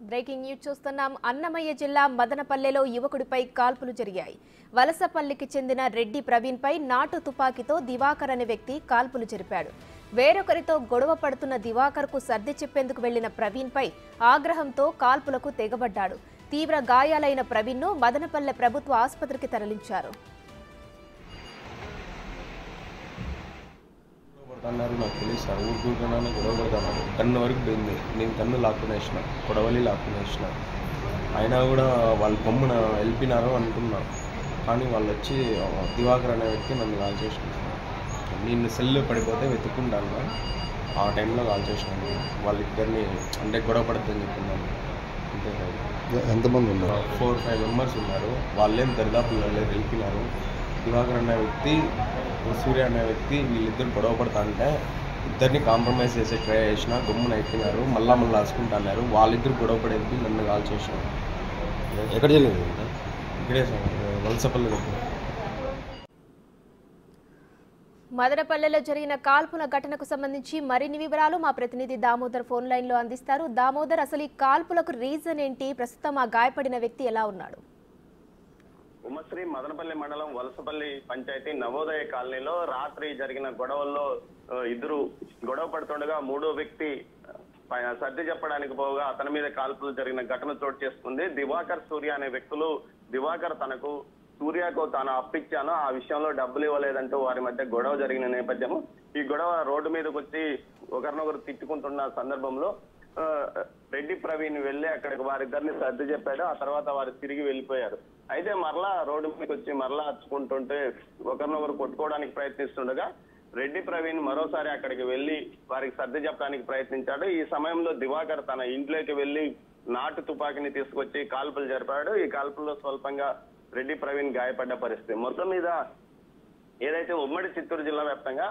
Breaking news చూస్తున్నాం. అన్నమయ్య జిల్లా మదనపల్లెలో యువకుడిపై కాల్పులు జరిగాయి. వలసపల్లికి చెందిన రెడ్డి ప్రవీణ్ పై నాటు తుపాకీతో దివాకర్ అనే వ్యక్తి కాల్పులు జరిపాడు. వేరొకరితో గొడవ పడుతున్న దివాకర్ కు సర్ది చెప్పేందుకు వెళ్లిన ప్రవీణ్ పై ఆగ్రహంతో కాల్పులకు తెగబడ్డాడు. తీవ్ర గాయాలైన ప్రవీణ్ ను మదనపల్లె ప్రభుత్వ ఆసుపత్రికి తరలించారు. నాకు తెలియదు సార్, ఊరుకుంటున్నాను, గొడవ పడుతున్నాను. కన్ను వరకు పోయింది. నేను కన్ను లాక్కునేసిన, కొడవలి లాక్కునేసిన. అయినా కూడా వాళ్ళు బొమ్మన వెళ్ళిపోయినారు అనుకున్నా. కానీ వాళ్ళు వచ్చి దివాకర్ అనే వ్యక్తి నన్ను కాల్ చేసినారు. నేను సెల్ పడిపోతే వెతుక్కుంటాను. ఆ టైంలో కాల్ చేసినాను. వాళ్ళిద్దరిని అంటే గొడవ పడుతుందని చెప్తున్నాను. అంతే సార్. ఎంతమంది ఉన్నారు? 4-5 మెంబర్స్ ఉన్నారు. వాళ్ళేం దరిదాపులు వెళ్ళిపోయినారు. దివాకర్ అనే వ్యక్తి, సూర్య అనే వ్యక్తి వీళ్ళిద్దరు గొడవ పడతా అంటే ఇద్దరిని కాంప్రమైజ్ చేసే ట్రై చేసిన, గమ్మున అయిపోయినారు. మళ్ళా వేసుకుంటున్నారు. వాళ్ళిద్దరు గొడవ పడేది నన్ను కాల్ చేసినారు. ఎక్కడ జరిగింది? ఇక్కడే సార్, వలసపల్లి దగ్గర. మదనపల్లెలో జరిగిన కాల్పుల ఘటనకు సంబంధించి మరిన్ని వివరాలు మా ప్రతినిధి దామోదర్ ఫోన్ లైన్ లో అందిస్తారు. దామోదర్, అసలు ఈ కాల్పులకు రీజన్ ఏంటి? ప్రస్తుతం ఆ గాయపడిన వ్యక్తి ఎలా ఉన్నాడు? ఉమ్మశ్రీ మదనపల్లి మండలం వలసపల్లి పంచాయతీ నవోదయ కాలనీలో రాత్రి జరిగిన గొడవల్లో ఇద్దరు గొడవ పడుతుండగా మూడో వ్యక్తి సర్ది చెప్పడానికి పోగా అతని మీద కాల్పులు జరిగిన ఘటన చోటు చేసుకుంది. దివాకర్, సూర్య అనే వ్యక్తులు దివాకర్ తనకు సూర్యకు తాను అప్పిచ్చాను, ఆ విషయంలో డబ్బులు ఇవ్వలేదంటూ వారి మధ్య గొడవ జరిగిన నేపథ్యం. ఈ గొడవ రోడ్డు మీదకి వచ్చి ఒకరినొకరు తిట్టుకుంటున్న సందర్భంలో రెడ్డి ప్రవీణ్ వెళ్లి అక్కడికి వారిద్దరిని సర్ది చెప్పాడు. ఆ తర్వాత వారు తిరిగి వెళ్ళిపోయారు. అయితే మరలా రోడ్డు మీదకి వచ్చి మరలా అచ్చుకుంటుంటే ఒకరినొకరు కొట్టుకోవడానికి ప్రయత్నిస్తుండగా రెడ్డి ప్రవీణ్ మరోసారి అక్కడికి వెళ్లి వారికి సర్ది చెప్పడానికి ప్రయత్నించాడు. ఈ సమయంలో దివాకర్ తన ఇంట్లోకి వెళ్లి నాటు తుపాకీని తీసుకొచ్చి కాల్పులు జరిపాడు. ఈ కాల్పుల్లో స్వల్పంగా రెడ్డి ప్రవీణ్ గాయపడ్డ పరిస్థితి. మొత్తం మీద ఏదైతే ఉమ్మడి చిత్తూరు జిల్లా వ్యాప్తంగా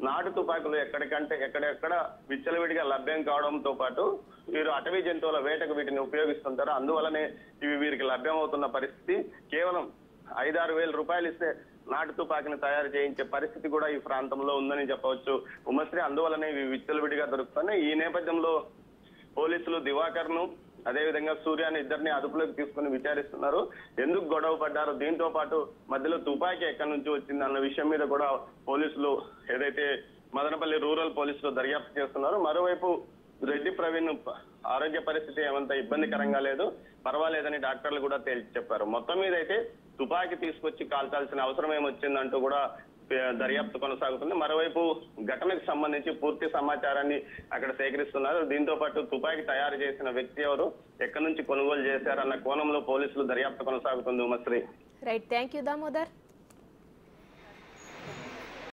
నాటు తుపాకులు ఎక్కడెక్కడ విచ్చలవిడిగా లభ్యం కావడంతో పాటు వీరు అటవీ జంతువుల వేటకు వీటిని ఉపయోగిస్తుంటారు. అందువల్లనే ఇవి వీరికి లభ్యం అవుతున్న పరిస్థితి. కేవలం 5-6 వేల రూపాయలు ఇస్తే నాటు తుపాకీని తయారు చేయించే పరిస్థితి కూడా ఈ ప్రాంతంలో ఉందని చెప్పవచ్చు ఉమ్మశ్రీ. అందువల్లనే ఇవి విచ్చలవిడిగా దొరుకుతున్నాయి. ఈ నేపథ్యంలో పోలీసులు దివాకర్ ను అదేవిధంగా సూర్యాన్ని ఇద్దరిని అదుపులోకి తీసుకుని విచారిస్తున్నారు. ఎందుకు గొడవ పడ్డారు, దీంతో పాటు మధ్యలో తుపాకీ ఎక్కడి నుంచి వచ్చింది అన్న విషయం మీద కూడా పోలీసులు ఏదైతే మదనపల్లి రూరల్ పోలీసులు దర్యాప్తు చేస్తున్నారు. మరోవైపు రెడ్డి ప్రవీణ్ ఆరోగ్య పరిస్థితి ఏమంత ఇబ్బందికరంగా లేదు, పర్వాలేదని డాక్టర్లు కూడా తేల్చి చెప్పారు. మొత్తం మీద అయితే తుపాకీ తీసుకొచ్చి కాల్చాల్సిన అవసరం ఏమొచ్చిందంటూ కూడా దర్యాప్తు కొనసాగుతుంది. మరోవైపు ఘటనకు సంబంధించి పూర్తి సమాచారాన్ని అక్కడ సేకరిస్తున్నారు. దీంతో పాటు తుపాకీ తయారు చేసిన వ్యక్తి ఎవరు, ఎక్కడి నుంచి కొనుగోలు చేశారన్న కోణంలో పోలీసులు దర్యాప్తు కొనసాగుతుంది Umashree. Right, thank you Damodar.